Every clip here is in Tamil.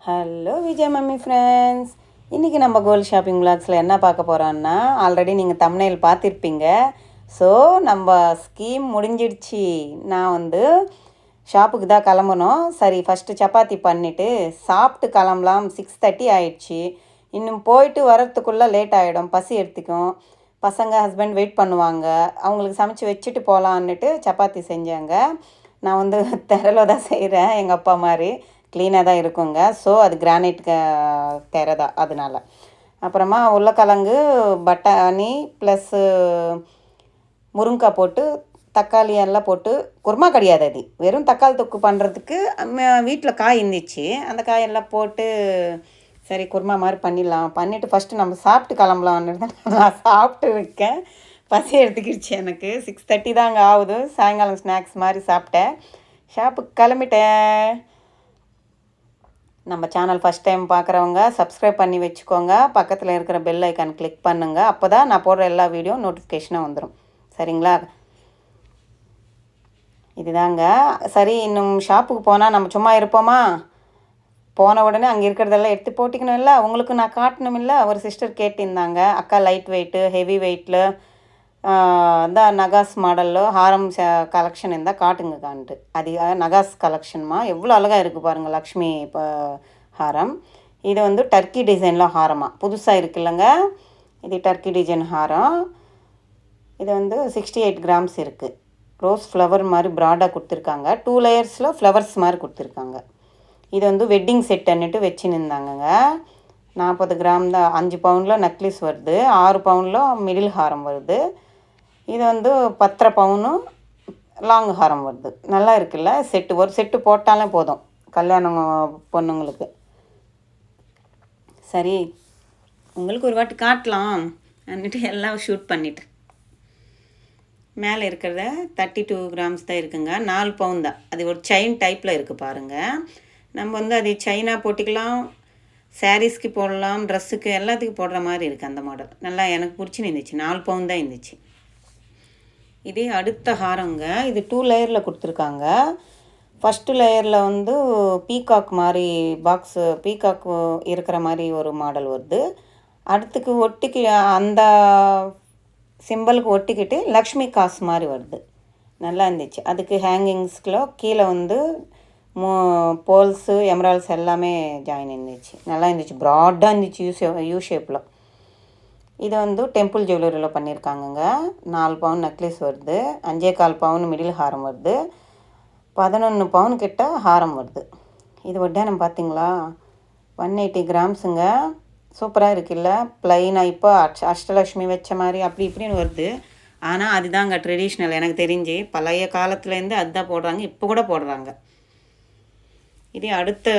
Hello Vijay mummy friends. இன்றைக்கி நம்ம கோல்ட் ஷாப்பிங் விளாக்ஸில் என்ன பார்க்க போகிறோன்னா, ஆல்ரெடி நீங்கள் தம்ப்நெயில் பார்த்துருப்பீங்க. ஸோ நம்ம ஸ்கீம் முடிஞ்சிடுச்சு. நான் ஷாப்புக்கு தான் கிளம்பணும். சரி, ஃபஸ்ட்டு சப்பாத்தி பண்ணிவிட்டு சாப்பிட்டு கிளம்பலாம். 6:30 ஆயிடுச்சு. இன்னும் போயிட்டு வரத்துக்குள்ளே லேட் ஆகிடும், பசி எடுத்துக்கும். பசங்க ஹஸ்பண்ட் வெயிட் பண்ணுவாங்க. அவங்களுக்கு சமைச்சு வச்சுட்டு போகலான்னுட்டு சப்பாத்தி செஞ்சாங்க. நான் தெரல தான் செய்கிறேன், எங்கள் அப்பா மாதிரி க்ளீனாக தான் இருக்குங்க. ஸோ அது கிரானைட் தெரை தான், அதனால். அப்புறமா உருளைக்கிழங்கு, பட்டாணி ப்ளஸ்ஸு முருங்கைக்காய் போட்டு தக்காளி எல்லாம் போட்டு குருமா கிடையாது, அது வெறும் தக்காளி தொக்கு பண்ணுறதுக்கு வீட்டில் காய் இருந்துச்சு. அந்த காயெல்லாம் போட்டு சரி குருமா மாதிரி பண்ணிவிட்டு ஃபஸ்ட்டு நம்ம சாப்பிட்டு கிளம்பலான்னு நான் சாப்பிட்டு இருக்கேன். பசி எடுத்துக்கிடுச்சு எனக்கு. 6:30 தான் அங்கே ஆகுது. சாயங்காலம் ஸ்நாக்ஸ் மாதிரி சாப்பிட்டேன். ஷாப்புக்கு கிளம்பிட்டேன். நம்ம சேனல் ஃபஸ்ட் டைம் பார்க்குறவங்க சப்ஸ்கிரைப் பண்ணி வச்சுக்கோங்க. பக்கத்தில் இருக்கிற பெல் ஐக்கான் கிளிக் பண்ணுங்கள். அப்போ தான் நான் போடுற எல்லா வீடியோ நோட்டிஃபிகேஷனாக வந்துடும். சரிங்களா? இதுதாங்க. சரி, இன்னும் ஷாப்புக்கு போனால் நம்ம சும்மா இருப்போமா? போன உடனே அங்கே இருக்கிறதெல்லாம் எடுத்து போட்டிக்கணும் இல்லை, உங்களுக்கு நான் காட்டணும் இல்லை. ஒரு சிஸ்டர் கேட்டிருந்தாங்க, அக்கா லைட் வெயிட்டு ஹெவி வெயிட்டில் தான் நகாஸ் மாடலில் ஹாரம் கலெக்ஷன் இருந்தால் காட்டுங்கக்கான்ட்டு. அது நகாஸ் கலெக்ஷன்மா, எவ்வளோ அழகாக இருக்குது பாருங்கள். லக்ஷ்மி இப்போ ஹாரம். இது டர்க்கி டிசைனில் ஹாரமாக புதுசாக இருக்குல்லங்க. இது டர்க்கி டிசைன் ஹாரம். இது 68 கிராம்ஸ் இருக்குது. ரோஸ் ஃப்ளவர் மாதிரி ப்ராடாக கொடுத்துருக்காங்க. 2 லேயர்ஸில் ஃப்ளவர்ஸ் மாதிரி கொடுத்துருக்காங்க. இது வெட்டிங் செட்டுன்னுட்டு வச்சுருந்தாங்கங்க. 40 கிராம் தான். 5 பவுனில் நெக்லஸ் வருது, 6 பவுனில் மிடில் ஹாரம் வருது. இது 10.5 பவுனு லாங் ஹாரம் வருது. நல்லா இருக்குல்ல செட்டு. ஒரு செட்டு போட்டாலே போதும் கல்யாணம் பொண்ணுங்களுக்கு. சரி, உங்களுக்கு ஒரு வாட்டி காட்டலாம் அன்னிட்டு எல்லாம் ஷூட் பண்ணிவிட்டு. மேலே இருக்கிறத 32 கிராம்ஸ் தான் இருக்குங்க. 4 பவுன் தான். அது ஒரு செயின் டைப்பில் இருக்குது பாருங்கள். நம்ம அது செயினாக போட்டிக்கலாம், சாரீஸ்க்கு போடலாம், ட்ரெஸ்ஸுக்கு எல்லாத்துக்கும் போடுற மாதிரி இருக்குது அந்த மாடல். நல்லா எனக்கு பிடிச்சின்னு இருந்துச்சு. 4 பவுன் தான் இருந்துச்சு. இதே அடுத்த ஹாரங்க. இது 2 லேயரில் கொடுத்துருக்காங்க. ஃபஸ்ட்டு லேயரில் பீகாக் மாதிரி பாக்ஸு, பீகாக் இருக்கிற மாதிரி ஒரு மாடல் வருது. அடுத்துக்கு ஒட்டிக்கு அந்த சிம்பிளுக்கு ஒட்டிக்கிட்டு லக்ஷ்மி காசு மாதிரி வருது. நல்லா இருந்துச்சு. அதுக்கு ஹேங்கிங்ஸ்கில் கீழே போல்ஸு எமரால்ஸ் எல்லாமே ஜாயின் இருந்துச்சு. நல்லா இருந்துச்சு. ப்ராடாக இருந்துச்சு, யூ ஷேப்பில். இது டெம்பிள் ஜுவல்லரியில் பண்ணியிருக்காங்கங்க. 4 பவுன் நெக்லஸ் வருது, 5.25 பவுன் மிடில் ஹாரம் வருது, 11 பவுன் கிட்ட ஹாரம் வருது. இது வட்டானம் பார்த்தீங்களா? 180 கிராம்ஸுங்க. சூப்பராக இருக்குல்ல? ப்ளைனாக இப்போ அஷ்டலக்ஷ்மி வச்ச மாதிரி அப்படி இப்படின்னு வருது. ஆனால் அதுதாங்க ட்ரெடிஷ்னல். எனக்கு தெரிஞ்சு பழைய காலத்துலேருந்து அதுதான் போடுறாங்க, இப்போ கூட போடுறாங்க. இது அடுத்த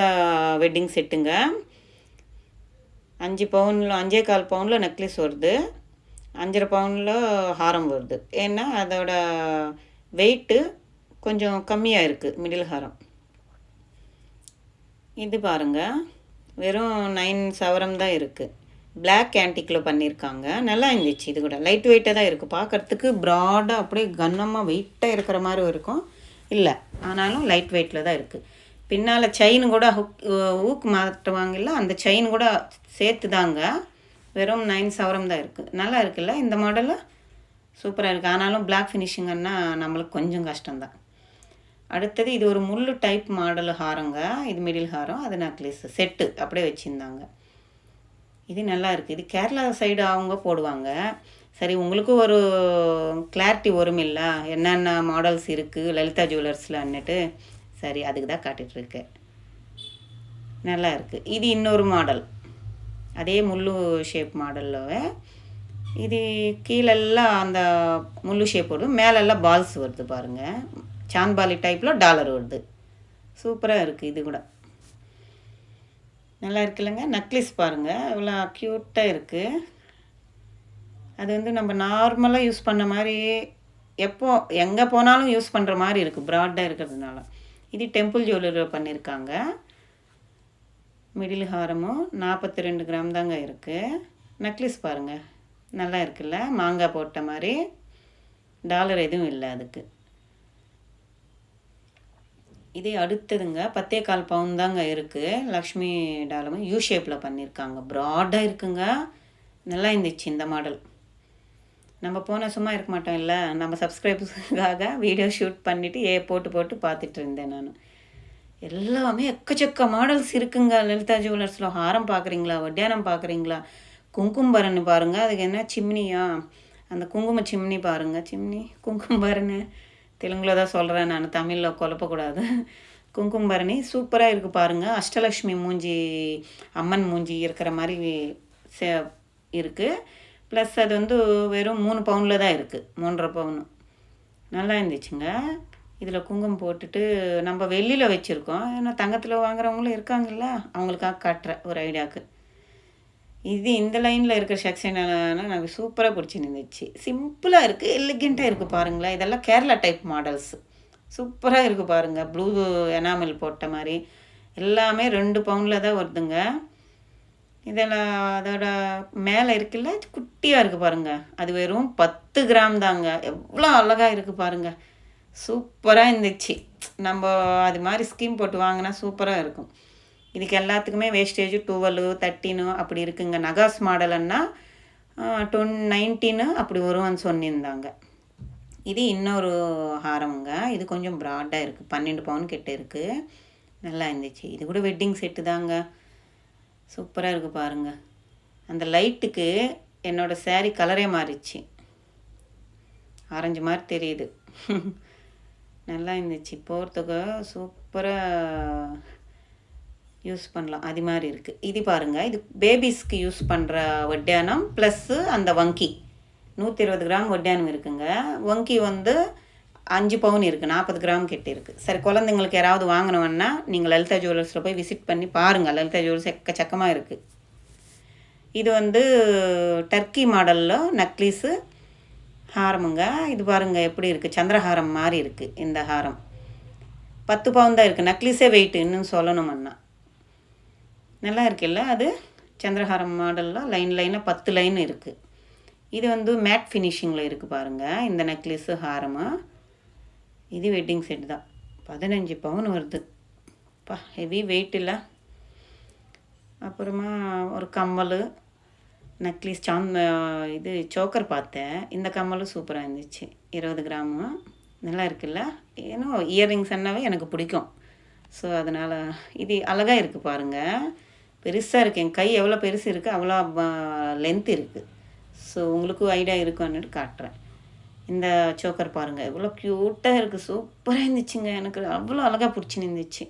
வெட்டிங் செட்டுங்க. 5 பவுனில் 5.25 பவுனில் நெக்லஸ் வருது, 5.5 பவுனில் ஹாரம் வருது. ஏன்னா அதோட வெயிட்டு கொஞ்சம் கம்மியாக இருக்குது மிடில் ஹாரம். இது பாருங்கள், வெறும் 9 சவரம் தான் இருக்குது. பிளாக் ஆன்டிக்கில் பண்ணியிருக்காங்க. நல்லா இருந்துச்சு. இது கூட லைட் வெயிட்டாக தான் இருக்குது. பார்க்குறதுக்கு ப்ராடாக அப்படியே கனமாக வெயிட்டாக இருக்கிற மாதிரி இருக்கும் இல்லை, ஆனாலும் லைட் வெயிட்டில் தான் இருக்குது. பின்னால் செயின் கூட ஊக்கு மாட்டுவாங்கல்ல, அந்த செயின் கூட சேர்த்து தாங்க. வெறும் 9 சவரம் தான் இருக்குது. நல்லா இருக்குல்ல இந்த மாடலு? சூப்பராக இருக்குது. ஆனாலும் பிளாக் ஃபினிஷிங்கன்னா நம்மளுக்கு கொஞ்சம் கஷ்டம்தான். அடுத்தது இது ஒரு முள் டைப் மாடல் ஹாரங்க. இது மிடில் ஹாரம், அது நெக்லஸ் செட்டு அப்படியே வச்சுருந்தாங்க. இது நல்லா இருக்குது. இது கேரளா சைடு அவங்க போடுவாங்க. சரி, உங்களுக்கு ஒரு கிளாரிட்டி வரும் இல்லை, என்னென்ன மாடல்ஸ் இருக்குது லலிதா ஜுவல்லர்ஸில்ன்னுட்டு. சரி, அதுக்கு தான் காட்டிகிட்ருக்கேன். நல்லா இருக்குது. இது இன்னொரு மாடல், அதே முள்ளு ஷேப் மாடலில். இது கீழெல்லாம் அந்த முள்ளு ஷேப் வரும், மேலெல்லாம் பால்ஸ் வருது பாருங்கள். சாந்த்பாலி டைப்பில் டாலர் வருது. சூப்பராக இருக்குது. இது கூட நல்லா இருக்குல்லங்க. நெக்லஸ் பாருங்கள், இவ்வளோ க்யூட்டாக இருக்குது. அது நம்ம நார்மலாக யூஸ் பண்ண மாதிரி, எப்போ எங்கே போனாலும் யூஸ் பண்ணுற மாதிரி இருக்குது, ப்ராடாக இருக்கிறதுனால. இது டெம்பிள் ஜுவல்லரியில் பண்ணியிருக்காங்க. மிடில் ஹாரமும் 42 கிராம் தாங்க இருக்குது. நெக்லஸ் பாருங்கள், நல்லா இருக்குல்ல? மாங்காய் போட்ட மாதிரி. டாலர் எதுவும் இல்லை அதுக்கு. இதே அடுத்ததுங்க 10.25 பவுன் தாங்க இருக்குது. லக்ஷ்மி டாலமு யூ ஷேப்பில் பண்ணியிருக்காங்க. ப்ராடாக இருக்குங்க. நல்லா இருந்துச்சு இந்த மாடல். நம்ம போனால் சும்மா இருக்க மாட்டோம் இல்லை, நம்ம சப்ஸ்கிரைபர்ஸுக்காக வீடியோ ஷூட் பண்ணிவிட்டு போட்டு போட்டு பார்த்துட்டு இருந்தேன் நான். எல்லாமே எக்கச்சக்க மாடல்ஸ் இருக்குங்க லலிதா ஜுவல்லர்ஸில். ஹாரம் பார்க்குறீங்களா, வட்டியானம் பார்க்குறீங்களா, குங்கும்பரன்னு பாருங்கள். அதுக்கு என்ன சிம்னியா, அந்த குங்கும சிம்னி பாருங்கள். சிம்னி குங்கும்பரன்னு தெலுங்கில் தான் சொல்கிறேன் நான், தமிழில் குழப்பக்கூடாது. குங்கும்பரணி சூப்பராக இருக்குது பாருங்கள். அஷ்டலக்ஷ்மி மூஞ்சி, அம்மன் மூஞ்சி இருக்கிற மாதிரி இருக்குது. ப்ளஸ் அது வந்து வெறும் 3 பவுனில் தான் இருக்குது, 3.5 பவுன். நல்லா இருந்துச்சுங்க. இதில் குங்குமம் போட்டுட்டு நம்ம வெள்ளியில் வச்சுருக்கோம். ஏன்னா தங்கத்தில் வாங்குறவங்களும் இருக்காங்கல்ல, அவங்களுக்காக காட்டுற ஒரு ஐடியாவுக்கு. இது இந்த லைனில் இருக்கிற செக்ஷனெல்லாம் எனக்கு சூப்பராக பிடிச்சிருந்துச்சு. சிம்பிளாக இருக்குது, எலிகெண்ட்டாக இருக்குது பாருங்களேன். இதெல்லாம் கேரளா டைப் மாடல்ஸ். சூப்பராக இருக்குது பாருங்கள். ப்ளூ எனாமல் போட்ட மாதிரி எல்லாமே 2 பவுனில் தான் வருதுங்க. இதெல்லாம் அதோட மேலே இருக்குல்ல, குட்டியாக இருக்குது பாருங்கள். அது வெறும் 10 கிராம் தாங்க. எவ்வளோ அழகாக இருக்குது பாருங்கள். சூப்பராக இருந்துச்சு. நம்ம அது மாதிரி ஸ்கீம் போட்டு வாங்கினா சூப்பராக இருக்கும். இதுக்கு எல்லாத்துக்குமே வேஸ்டேஜ் 12, 13 அப்படி இருக்குங்க. நகாஸ் மாடலுன்னா 19 அப்படி வருவான்னு சொல்லியிருந்தாங்க. இது இன்னொரு ஹாரமுங்க. இது கொஞ்சம் ப்ராடாக இருக்குது, 12 பவுன் கிட்ட இருக்குது. நல்லா இருந்துச்சு. இது கூட வெட்டிங் செட்டு தாங்க. சூப்பராக இருக்குது பாருங்கள். அந்த லைட்டுக்கு என்னோடய சேரீ கலரே மாறிச்சு, ஆரஞ்சு மாதிரி தெரியுது. நல்லா இருந்துச்சு. போகிறதுக்கு சூப்பராக யூஸ் பண்ணலாம், அது மாதிரி இருக்குது. இது பாருங்கள், இது பேபிஸ்க்கு யூஸ் பண்ணுற வட்டியானம் ப்ளஸ்ஸு அந்த வங்கி 120 கிராம் வட்டியானம் இருக்குங்க. வங்கி வந்து 5 பவுன் இருக்குது, 40 கிராம் கிட்ட இருக்குது. சரி, குழந்தைங்களுக்கு யாராவது வாங்கினோன்னா நீங்கள் லலிதா ஜுவல்லர்ஸில் போய் விசிட் பண்ணி பாருங்கள். லலிதா ஜுவல்லர்ஸ் எக்கச்சக்கமாக இருக்குது. இது வந்து டர்க்கி மாடலில் நக்லீஸு ஹாரமுங்க. இது பாருங்கள் எப்படி இருக்குது, சந்திரஹாரம் மாதிரி இருக்குது. இந்த ஹாரம் 10 பவுன் தான் இருக்குது. நக்லீஸே வெயிட் இன்னும் சொல்லணுமன்னா நல்லா இருக்குல்ல. அது சந்திரஹாரம் மாடலில் லைனாக 10 லைன் இருக்குது. இது வந்து மேட் ஃபினிஷிங்கில் இருக்குது பாருங்கள். இந்த நெக்லீஸு ஹாரமு இது வெட்டிங் செட் தான். 15 பவுன் வருது. ஹெவி வெயிட் இல்லை. அப்புறமா ஒரு கம்மல், நெக்லீஸ், இது சோக்கர் பார்த்தேன். இந்த கம்மலும் சூப்பராக இருந்துச்சு, 20 கிராமு. நல்லா இருக்குல்ல. ஏன்னா இயர்ரிங்ஸ் என்னாவே எனக்கு பிடிக்கும். ஸோ அதனால் இது அழகாக இருக்குது பாருங்கள். பெருசாக இருக்குது. என் கை எவ்வளோ பெருசு இருக்குது அவ்வளோ லென்த் இருக்குது. ஸோ உங்களுக்கு ஐடியா இருக்குன்னு காட்டுறேன். இந்த சோக்கர் பாருங்கள் எவ்வளோ க்யூட்டாக இருக்குது. சூப்பராக இருந்துச்சுங்க. எனக்கு அவ்வளோ அழகாக பிடிச்சிருந்துச்சு.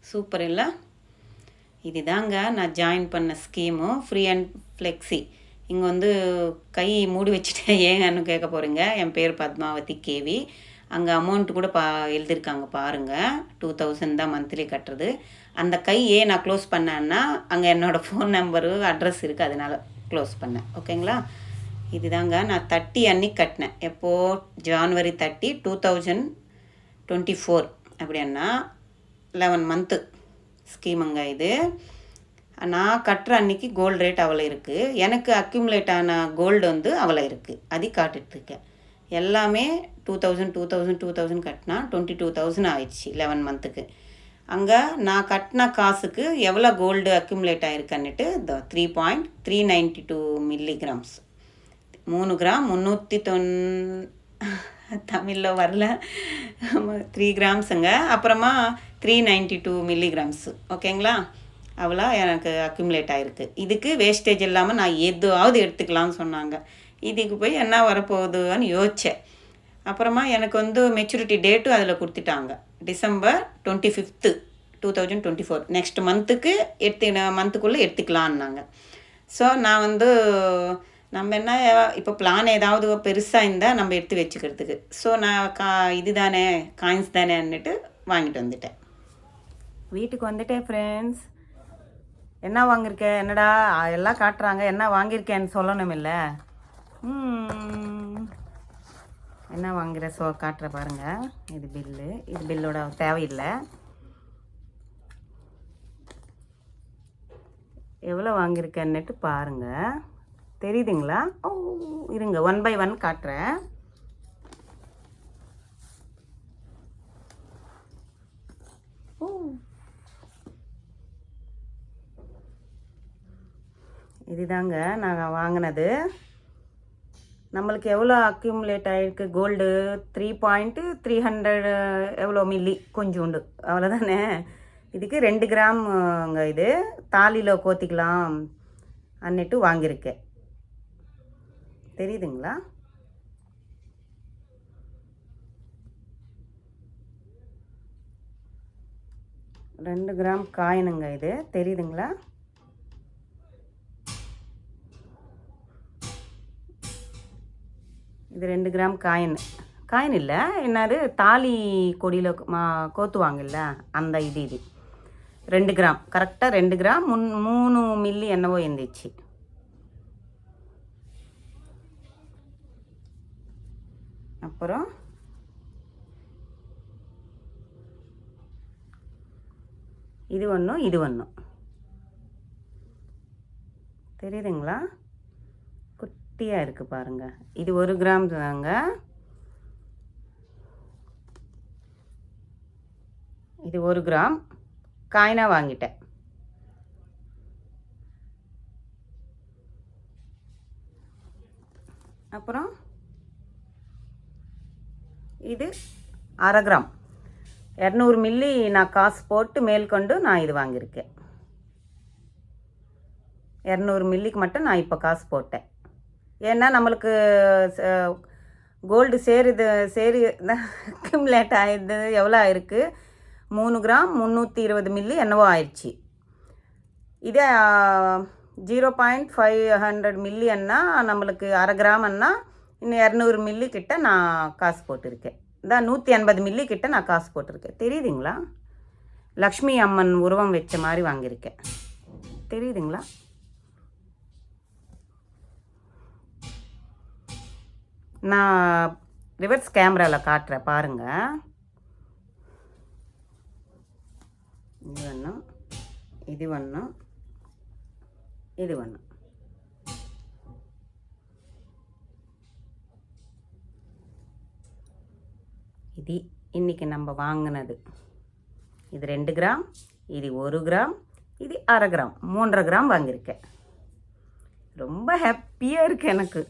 சூப்பர் இல்லை. இதுதாங்க நான் ஜாயின் பண்ண ஸ்கீமு, ஃப்ரீ அண்ட் ஃப்ளெக்ஸி. இங்கே வந்து கை மூடி வச்சுட்டேன் ஏன்னு கேட்க போகிறீங்க. என் பேர் பத்மாவதி கேவி. அங்கே அமௌண்ட்டு கூட எழுதியிருக்காங்க பாருங்கள். 2000 தான் மந்த்லி கட்டுறது. அந்த கை நான் க்ளோஸ் பண்ணேன்னா அங்கே என்னோடய ஃபோன் நம்பரு அட்ரஸ் இருக்குது, அதனால் க்ளோஸ் பண்ணேன். ஓகேங்களா. இதுதாங்க நான் 30 அன்னைக்கு கட்டினேன். எப்போது, ஜான்வரி 30, 2024. அப்படின்னா 11 மந்த்து ஸ்கீமுங்க இது. நான் கட்டுற அன்றைக்கி கோல்டு ரேட் அவ்வளோ இருக்குது. எனக்கு அக்யூமுலேட் ஆன கோல்டு வந்து அவ்வளோ இருக்குது, அது காட்டுட்ருக்கேன். எல்லாமே 2000 கட்டினா 22,000 ஆயிடுச்சு 11 மந்த்துக்கு. அங்கே நான் கட்டின காசுக்கு எவ்வளோ கோல்டு அக்யூமுலேட் ஆகிருக்கன்னுட்டு 3.392 மில்லிகிராம்ஸ். 3 கிராம் 390 தமிழில் வரல, 3 கிராம்ஸுங்க. அப்புறமா 392 மில்லிகிராம்ஸு. ஓகேங்களா. அவ்வளோ எனக்கு அக்யூமுலேட் ஆகிருக்கு. இதுக்கு வேஸ்டேஜ் இல்லாமல் நான் எதுவாவது எடுத்துக்கலாம்னு சொன்னாங்க. இதுக்கு போய் என்ன வரப்போகுதுன்னு யோசித்தேன். அப்புறமா எனக்கு வந்து மெச்சூரிட்டி டேட்டும் அதில் கொடுத்துட்டாங்க. டிசம்பர் 25, 2024. நெக்ஸ்ட் மந்த்துக்கு மந்த்துக்குள்ளே எடுத்துக்கலான்னாங்க. ஸோ நான் வந்து நம்ம என்ன இப்போ பிளான் ஏதாவது பெருசாக இருந்தால் நம்ம எடுத்து வச்சுக்கிறதுக்கு. ஸோ நான் இது தானே, காயின்ஸ் தானேன்னுட்டு வாங்கிட்டு வந்துட்டேன். வீட்டுக்கு வந்துட்டேன் ஃப்ரெண்ட்ஸ். என்ன வாங்கியிருக்கேன், என்னடா எல்லாம் காட்டுறாங்க, என்ன வாங்கியிருக்கேன்னு சொல்லணும் இல்லை. என்ன வாங்குகிற காட்டுற பாருங்கள். இது பில்லு. இது பில்லோட தேவையில்லை. எவ்வளோ வாங்கியிருக்கேன்னுட்டு பாருங்கள். தெரியுதுங்களா? ஓ இருங்க, 1 by 1 காட்டுறேன். இதுதாங்க நான் வாங்கினது. நம்மளுக்கு எவ்வளோ அக்யூமுலேட் ஆகிருக்கு கோல்டு 3.300 எவ்வளோ மில்லி கொஞ்சோண்டு அவ்வளோதானே. இதுக்கு 2 கிராம்ங்க. இது தாலியில் கோத்திக்கலாம் அன்னிட்டு வாங்கியிருக்கேன். தெரியுதுங்களா? ரெண்டு கிராம் காயினுங்க. இது தெரியுதுங்களா? இது 2 கிராம் காயின் இல்லை, என்னது தாலி கொடியில் கோத்துவாங்கல்ல அந்த இது 2 கிராம், கரெக்டாக 2 கிராம் 3 மில்லி என்னவோ இருந்துச்சு. அப்புறம் இது ஒன்று தெரியுதுங்களா? குட்டியாக இருக்குது பாருங்கள். இது 1 கிராம் தாங்க. இது 1 கிராம் காயினாக வாங்கிட்டேன். அப்புறம் இது 1/2 கிராம் 200 மில்லி நான் காசு போட்டு மேற்கொண்டு நான் இது வாங்கியிருக்கேன். 200 மில்லிக்கு மட்டும் நான் இப்போ காசு போட்டேன். ஏன்னா நம்மளுக்கு கோல்டு சேரி அக்யூமுலேட் ஆகிடுது. எவ்வளோ ஆயிருக்கு? 3 கிராம் 320 மில்லி என்னவோ ஆயிடுச்சு. இதே 0.500 மில்லியன்னா நம்மளுக்கு 1/2 கிராம்னா இன்னும் 200 மில்லி கிட்ட நான் காசு போட்டிருக்கேன். இதான் 180 மில்லி கிட்ட நான் காசு போட்டிருக்கேன். தெரியுதுங்களா? லக்ஷ்மி அம்மன் உருவம் வச்ச மாதிரி வாங்கியிருக்கேன். தெரியுதுங்களா? நான் ரிவர்ஸ் கேமராவில் காட்டுறேன் பாருங்கள். இது ஒன்று. இது இன்றைக்கி நம்ம வாங்கினது. இது 2 கிராம், இது 1 கிராம், இது 1/2 கிராம், 3.5 கிராம் வாங்கியிருக்கேன். ரொம்ப ஹாப்பியாக இருக்குது எனக்கு.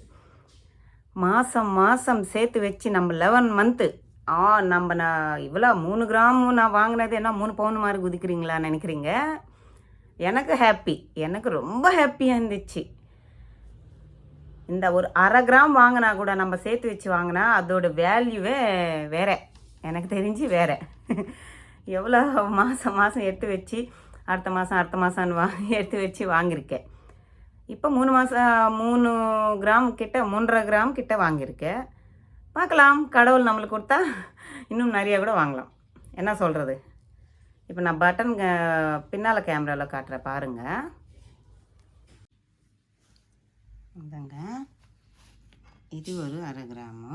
மாதம் சேர்த்து வச்சு நம்ம 11 மந்த்து நான் இவ்வளோ 3 கிராம் நான் வாங்கினது என்ன 3 பவுன் மாதிரி குதிக்கிறீங்களான்னு நினைக்கிறீங்க. எனக்கு ஹாப்பி, எனக்கு ரொம்ப ஹாப்பியாக இருந்துச்சு. இந்த ஒரு 1/2 கிராம் வாங்கினா கூட நம்ம சேர்த்து வச்சு வாங்கினா அதோட வேல்யூவே வேறு, எனக்கு தெரிஞ்சு வேறு. எவ்வளோ மாதம் எடுத்து வச்சு அடுத்த மாதம் எடுத்து வச்சு வாங்கியிருக்கேன். இப்போ 3 கிராம் கிட்ட 3.5 கிராம் கிட்ட வாங்கியிருக்கேன். பார்க்கலாம், கடவுள் நம்மளுக்கு கொடுத்தா இன்னும் நிறையா கூட வாங்கலாம். என்ன சொல்கிறது? இப்போ நான் பட்டன் பின்னால் கேமராவில் காட்டுறேன் பாருங்கள். இதாங்க, இது ஒரு 1/2 கிராமு.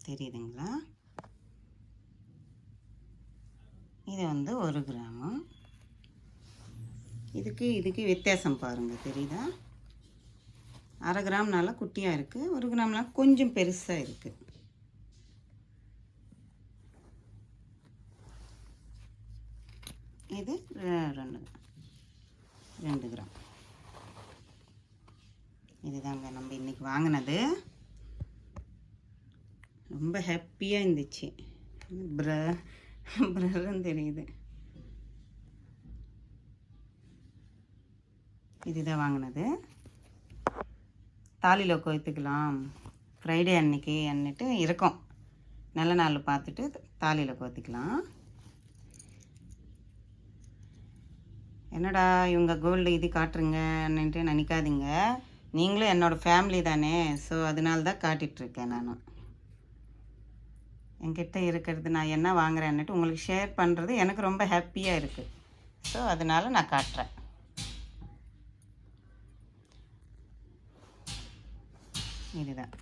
தெரியுதுங்களா? இது 1 கிராமு. இதுக்கு வித்தியாசம் பாருங்கள், தெரியுதா? 1/2 கிராம்னால குட்டியாக இருக்குது, 1 கிராம்னால கொஞ்சம் பெருசாக இருக்குது. இது 2 கிராம். இதுதாங்க நம்ம இன்றைக்கி வாங்கினது. ரொம்ப ஹாப்பியாக இருந்துச்சு. பிரன்னு தெரியுது. இதுதான் வாங்கினது. தாலியில் கோத்துக்கலாம் ஃப்ரைடே அன்னிட்டு இருக்கும். நல்ல நாள் பார்த்துட்டு தாலியில் கோத்துக்கலாம். என்னடா இவங்க கோல்டு இது காட்டுறீங்கன்னுட்டு நினைக்காதீங்க. நீங்களும் என்னோடய ஃபேமிலி தானே, ஸோ அதனால தான் காட்டிகிட்ருக்கேன். நான் என்கிட்ட இருக்கிறது நான் என்ன வாங்குறேன்னுட்டு உங்களுக்கு ஷேர் பண்ணுறது எனக்கு ரொம்ப ஹாப்பியாக இருக்குது. ஸோ அதனால் நான் காட்டுறேன். இதுதான்,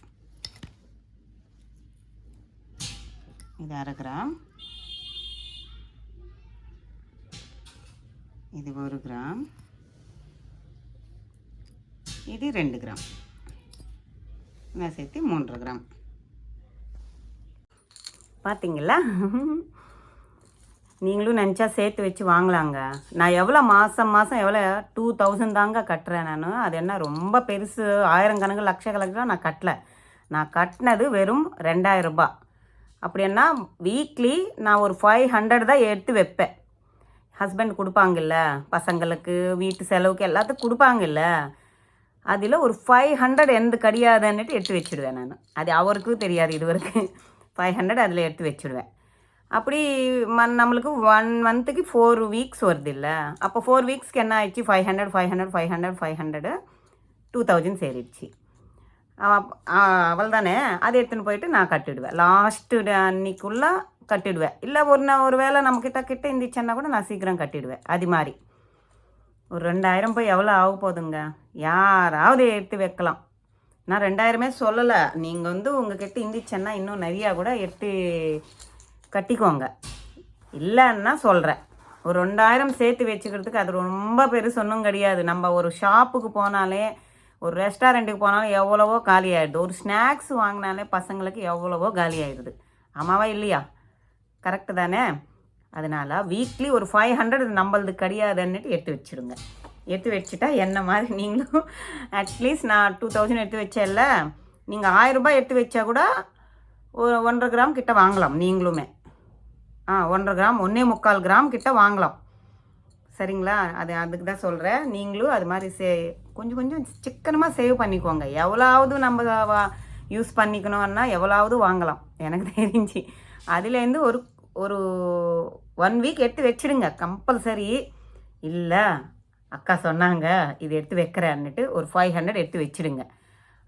இது 1/2 கிராம், இது 1 கிராம், இது 2 கிராம், நான் சேர்த்து 3.5 கிராம். பார்த்தீங்களா? நீங்களும் நினச்சா சேர்த்து வச்சு வாங்கலாங்க. நான் எவ்வளோ மாதம் மாதம் எவ்வளோ 2000 தாங்க கட்டுறேன் நான். அது என்ன ரொம்ப பெருசு, ஆயிரக்கணக்கு லட்சக்கணக்கில் நான் கட்டலை. நான் கட்டினது வெறும் 2000 ரூபாய். அப்படின்னா வீக்லி நான் ஒரு 500 தான் எடுத்து வைப்பேன். ஹஸ்பண்ட் கொடுப்பாங்கல்ல, பசங்களுக்கு வீட்டு செலவுக்கு எல்லாத்துக்கும் கொடுப்பாங்கல்ல, அதில் ஒரு 500 எந்த கிடையாதுன்னுட்டு எடுத்து வச்சுடுவேன் நான். அது அவருக்கும் தெரியாது இது வரைக்கும். 500 அதில் எடுத்து வச்சுடுவேன். அப்படி நம்மளுக்கு 1 மந்த்துக்கு 4 வீக்ஸ் வருது இல்லை, அப்போ 4 வீக்ஸ்க்கு என்ன ஆயிடுச்சு, 500 500 500 500 2000 சேரிடுச்சு. அவள் தானே, அதை எடுத்துன்னு போயிட்டு நான் கட்டிடுவேன். லாஸ்ட்டு அன்னைக்குள்ளே கட்டிடுவேன். இல்லை ஒரு வேளை நம்மக்கிட்ட இருந்துச்சுன்னா கூட நான் சீக்கிரம் கட்டிடுவேன். அது மாதிரி ஒரு 2000 போய் எவ்வளோ ஆக போகுதுங்க. யாராவது எடுத்து வைக்கலாம். நான் 2000 சொல்லலை. நீங்கள் உங்ககிட்ட இருந்துச்சுன்னா இன்னும் நிறையா கூட எடுத்து கட்டிக்கோங்க. இல்லைன்னா சொல்கிறேன், ஒரு 2000 சேர்த்து வச்சுக்கிறதுக்கு அது ரொம்ப பெருசு ஒன்றும் கிடையாது. நம்ம ஒரு ஷாப்புக்கு போனாலே, ஒரு ரெஸ்டாரண்ட்டுக்கு போனாலும் எவ்வளவோ காலி ஆகிடுது. ஒரு ஸ்நாக்ஸ் வாங்கினாலே பசங்களுக்கு எவ்வளவோ காலி ஆகிடுது. ஆமாவா இல்லையா? கரெக்டு தானே? அதனால் வீக்லி ஒரு 500 நம்மளது கிடையாதுன்னுட்டு எடுத்து வச்சுடுங்க. எடுத்து வச்சுட்டா என்ன மாதிரி நீங்களும் அட்லீஸ்ட் நான் 2000 எடுத்து வச்சேன்ல, நீங்கள் 1000 ரூபாய் எடுத்து வச்சா கூட ஒரு 1.5 கிராம் கிட்ட வாங்கலாம். நீங்களுமே 1.5 கிராம் 1.25 கிராம் கிட்ட வாங்கலாம். சரிங்களா? அதுக்கு தான் சொல்கிறேன். நீங்களும் அது மாதிரி கொஞ்சம் கொஞ்சம் சிக்கனமாக சேவ் பண்ணிக்கோங்க. எவ்வளோவது நம்ம யூஸ் பண்ணிக்கணும்னா எவ்வளோவது வாங்கலாம் எனக்கு தெரிஞ்சு. அதுலேருந்து ஒரு 1 வீக் எடுத்து வச்சுடுங்க கம்பல்சரி. இல்லை அக்கா சொன்னாங்க இது எடுத்து வைக்கிறேன்னுட்டு ஒரு 500 எடுத்து வச்சுடுங்க.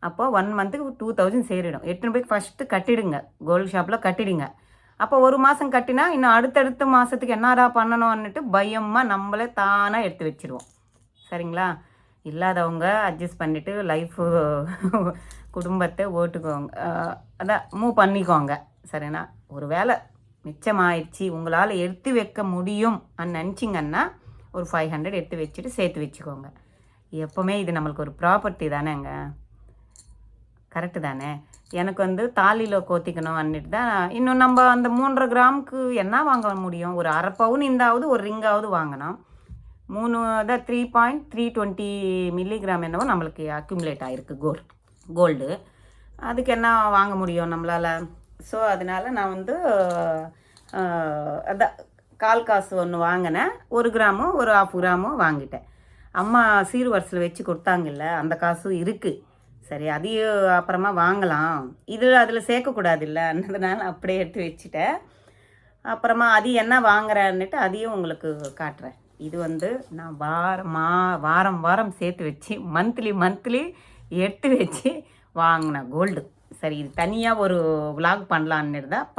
அப்போ 1 மந்த்துக்கு 2000 சேரிடும். எடுத்துன்னு போய் ஃபஸ்ட்டு கட்டிடுங்க, கோல்டு ஷாப்பில் கட்டிடுங்க. அப்போ ஒரு மாதம் கட்டினா இன்னும் அடுத்தடுத்த மாதத்துக்கு என்னடா பண்ணணும்னுட்டு பயமாக நம்மளே தானாக எடுத்து வச்சுருவோம். சரிங்களா? இல்லாதவங்க அட்ஜஸ்ட் பண்ணிவிட்டு லைஃபு குடும்பத்தை ஓட்டுக்கோங்க, அதான் மூவ் பண்ணிக்கோங்க. சரிண்ணா? ஒரு வேளை மிச்சமாயிடுச்சு உங்களால் எடுத்து வைக்க முடியும் நினச்சிங்கன்னா ஒரு 500 எடுத்து வச்சுட்டு சேர்த்து வச்சுக்கோங்க. எப்போவுமே இது நம்மளுக்கு ஒரு ப்ராப்பர்ட்டி தானேங்க. கரெக்டு தானே? எனக்கு தாலியில் கோத்திக்கணும் அன்னிட்டு தான். இன்னும் நம்ம அந்த 3.5 கிராமுக்கு என்ன வாங்க முடியும்? ஒரு அரை பவுன் இந்தாவது ஒரு ரிங்காவது வாங்கணும். 3.320 மில்லிகிராம் என்னவோ நம்மளுக்கு அக்யூமுலேட் ஆகிருக்கு கோல்டு. அதுக்கு என்ன வாங்க முடியும் நம்மளால்? ஸோ அதனால் நான் அதான் 1/4 காசு ஒன்று வாங்கினேன். 1 கிராமும் ஒரு 1/2 கிராமும் வாங்கிட்டேன். அம்மா சீர்வரிசையில் வச்சு கொடுத்தாங்கல்ல, அந்த காசும் இருக்குது. சரி, அதையும் அப்புறமா வாங்கலாம். அதில் சேர்க்கக்கூடாது இல்லை, அதனால அப்படியே எடுத்து வச்சுட்டேன். அப்புறமா அது என்ன வாங்குறேன்னுட்டு அதையும் உங்களுக்கு காட்டுறேன். இது நான் வாரம் வாரம் சேர்த்து வச்சு மந்த்லி எடுத்து வச்சு வாங்கினேன் கோல்டு. சரி, இது தனியாக ஒரு விலாக் பண்ணலான்னு தான்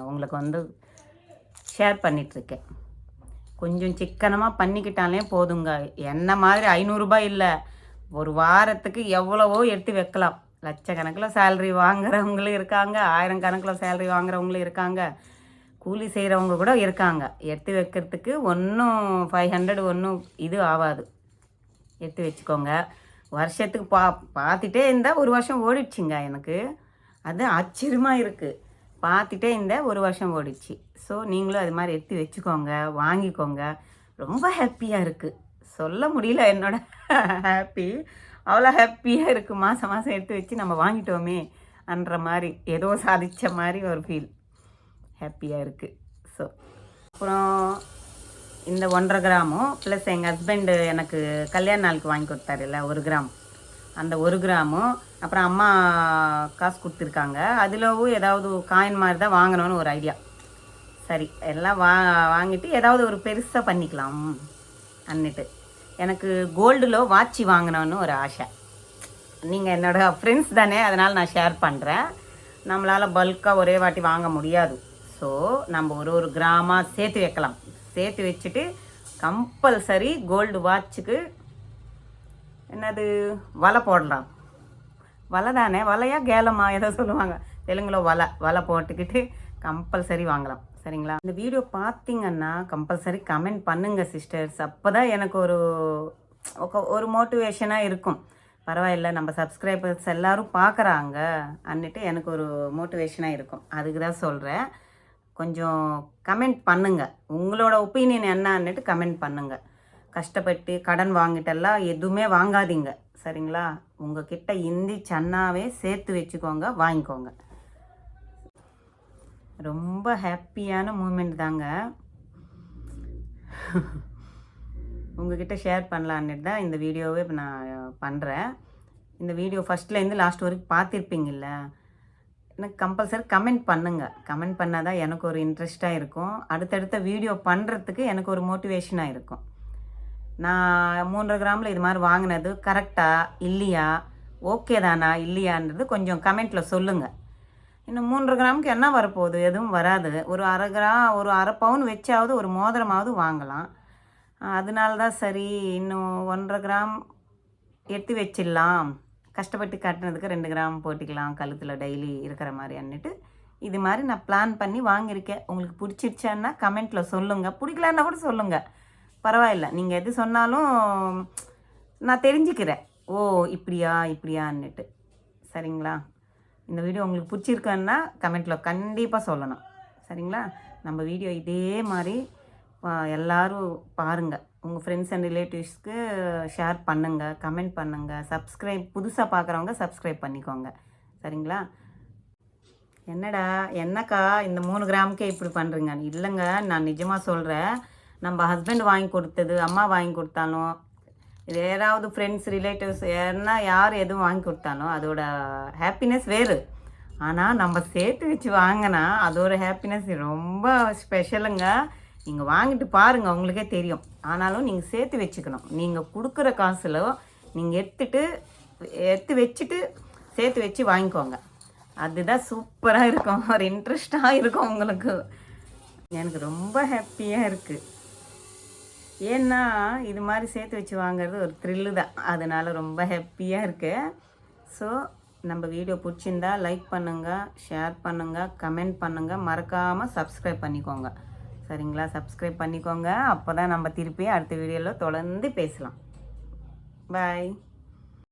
உங்களுக்கு ஷேர் பண்ணிகிட்ருக்கேன். கொஞ்சம் சிக்கனமாக பண்ணிக்கிட்டாலே போதுங்க. என்ன மாதிரி 500 ரூபாய் இல்லை, ஒரு வாரத்துக்கு எவ்வளவோ எடுத்து வைக்கலாம். லட்சக்கணக்கில் சேலரி வாங்குறவங்களும் இருக்காங்க, 1000 கணக்கில் சேலரி வாங்குறவங்களும் இருக்காங்க, கூலி செய்கிறவங்க கூட இருக்காங்க. எடுத்து வைக்கிறதுக்கு ஒன்றும் 500 ஒன்றும் இது ஆகாது. எடுத்து வச்சுக்கோங்க. வருஷத்துக்கு பார்த்துட்டே இருந்தால் 1 வருஷம் ஓடிடுச்சுங்க எனக்கு. அது ஆச்சரியமாக இருக்குது. பார்த்துட்டே இருந்தால் 1 வருஷம் ஓடிடுச்சு. ஸோ நீங்களும் அது மாதிரி எடுத்து வச்சுக்கோங்க, வாங்கிக்கோங்க. ரொம்ப ஹாப்பியாக இருக்குது, சொல்ல முடியல என்னோட ஹாப்பி. அவ்வளோ ஹாப்பியாக இருக்குது. மாதம் மாதம் எடுத்து வச்சு நம்ம வாங்கிட்டோமே அன்ற மாதிரி, ஏதோ சாதித்த மாதிரி ஒரு ஃபீல், ஹாப்பியாக இருக்குது. ஸோ அப்புறம் இந்த 1.5 கிராமும் ப்ளஸ் எங்கள் ஹஸ்பண்டு எனக்கு கல்யாண நாளுக்கு வாங்கி கொடுத்தாருல்ல 1 கிராம், அந்த 1 கிராமும் அப்புறம் அம்மா காசு கொடுத்துருக்காங்க. அதிலவும் ஏதாவது காயின் மாதிரி தான் வாங்கணும்னு ஒரு ஐடியா. சரி, எல்லாம் வாங்கிட்டு ஏதாவது ஒரு பெருசாக பண்ணிக்கலாம் அன்னிட்டு. எனக்கு கோல்டில் வாட்சி வாங்கணும்னு ஒரு ஆசை. நீங்கள் என்னோடய ஃப்ரெண்ட்ஸ் தானே, அதனால் நான் ஷேர் பண்ணுறேன். நம்மளால் பல்காக ஒரே வாட்டி வாங்க முடியாது. ஸோ நம்ம ஒரு கிராமாக சேர்த்து வைக்கலாம். சேர்த்து வச்சுட்டு கம்பல்சரி கோல்டு வாட்சுக்கு என்னது வலை போடலாம். வலை தானே, வலையா கேலமா ஏதோ சொல்லுவாங்க தெலுங்கில், வலை போட்டுக்கிட்டு கம்பல்சரி வாங்கலாம். சரிங்களா? இந்த வீடியோ பார்த்தீங்கன்னா கம்பல்சரி கமெண்ட் பண்ணுங்கள் சிஸ்டர்ஸ். அப்போ தான் எனக்கு ஒரு மோட்டிவேஷனாக இருக்கும். பரவாயில்ல, நம்ம சப்ஸ்கிரைபர்ஸ் எல்லோரும் பார்க்குறாங்க அன்னிட்டு எனக்கு ஒரு மோட்டிவேஷனாக இருக்கும். அதுக்கு தான் சொல்கிறேன். கொஞ்சம் கமெண்ட் பண்ணுங்கள். உங்களோட ஒப்பீனியன் என்னன்னுட்டு கமெண்ட் பண்ணுங்கள். கஷ்டப்பட்டு கடன் வாங்கிட்டெல்லாம் எதுவுமே வாங்காதீங்க, சரிங்களா? உங்ககிட்ட இந்தி சன்னாவே சேர்த்து வச்சுக்கோங்க, வாங்கிக்கோங்க. ரொம்ப ஹாப்பியான மூமெண்ட் தாங்க. உங்ககிட்ட ஷேர் பண்ணலான்ட்டு தான் இந்த வீடியோவே இப்போ நான் பண்ணுறேன். இந்த வீடியோ ஃபஸ்ட்லேருந்து லாஸ்ட் வரைக்கும் பார்த்துருப்பீங்கள்ல. எனக்கு கம்பல்சரி கமெண்ட் பண்ணுங்கள். கமெண்ட் பண்ணால் தான் எனக்கு ஒரு இன்ட்ரெஸ்ட்டாக இருக்கும். அடுத்தடுத்த வீடியோ பண்ணுறதுக்கு எனக்கு ஒரு மோட்டிவேஷனாக இருக்கும். நான் 3.5 கிராமில் இது மாதிரி வாங்கினது கரெக்டாக இல்லையா, ஓகே தானா இல்லையான்றது கொஞ்சம் கமெண்ட்டில் சொல்லுங்கள். இன்னும் 3.5 கிராமுக்கு என்ன வரப்போகுது? எதுவும் வராது. ஒரு அரை பவுன் வச்சாவது ஒரு மோதிரமாவது வாங்கலாம். அதனால தான் சரி இன்னும் 1.5 கிராம் எடுத்து வச்சிடலாம், கஷ்டப்பட்டு கட்டினதுக்கு 2 கிராம் போட்டுக்கலாம் கழுத்தில் டெய்லி இருக்கிற மாதிரி அன்னிட்டு இது மாதிரி நான் பிளான் பண்ணி வாங்கியிருக்கேன். உங்களுக்கு பிடிச்சிருச்சான்னா கமெண்ட்டில் சொல்லுங்கள். பிடிக்கலன்னா கூட சொல்லுங்கள், பரவாயில்ல. நீங்கள் எது சொன்னாலும் நான் தெரிஞ்சுக்கிறேன். ஓ இப்படியான்னுட்டு, சரிங்களா? இந்த வீடியோ உங்களுக்கு பிடிச்சிருக்கான்னா கமெண்ட்டில் கண்டிப்பாக சொல்லணும், சரிங்களா? நம்ம வீடியோ இதே மாதிரி எல்லோரும் பாருங்கள். உங்கள் ஃப்ரெண்ட்ஸ் அண்ட் ரிலேட்டிவ்ஸ்க்கு ஷேர் பண்ணுங்கள், கமெண்ட் பண்ணுங்கள். சப்ஸ்கிரைப் புதுசாக பார்க்குறவங்க சப்ஸ்கிரைப் பண்ணிக்கோங்க, சரிங்களா? என்னக்கா இந்த 3 கிராமுக்கே இப்படி பண்ணுறீங்க? இல்லைங்க, நான் நிஜமாக சொல்கிறேன். நம்ம ஹஸ்பண்ட் வாங்கி கொடுத்தது, அம்மா வாங்கி கொடுத்தாலும், இது யாராவது ஃப்ரெண்ட்ஸ் ரிலேட்டிவ்ஸ் யார் எதுவும் வாங்கி கொடுத்தாலும் அதோட ஹாப்பினஸ் வேறு. ஆனால் நம்ம சேர்த்து வச்சு வாங்கினா அதோட ஹாப்பினஸ் ரொம்ப ஸ்பெஷலுங்க. நீங்கள் வாங்கிட்டு பாருங்கள், உங்களுக்கே தெரியும். ஆனாலும் நீங்கள் சேர்த்து வச்சுக்கணும். நீங்கள் கொடுக்குற காசில் நீங்கள் எடுத்து வச்சுட்டு சேர்த்து வச்சு வாங்கிக்கோங்க. அதுதான் சூப்பராக இருக்கும், ஒரு இன்ட்ரெஸ்டாக இருக்கும் உங்களுக்கு. எனக்கு ரொம்ப ஹாப்பியாக இருக்குது. ஏன்னா இது மாதிரி சேர்த்து வச்சு வாங்குறது ஒரு த்ரில்லு தான். அதனால் ரொம்ப ஹாப்பியாக இருக்குது. ஸோ நம்ம வீடியோ பிடிச்சிருந்தா லைக் பண்ணுங்கள், ஷேர் பண்ணுங்கள், கமெண்ட் பண்ணுங்கள். மறக்காமல் சப்ஸ்கிரைப் பண்ணிக்கோங்க, சரிங்களா? சப்ஸ்கிரைப் பண்ணிக்கோங்க. அப்போ தான் நம்ம திருப்பி அடுத்த வீடியோவில் தொடர்ந்து பேசலாம். பாய்.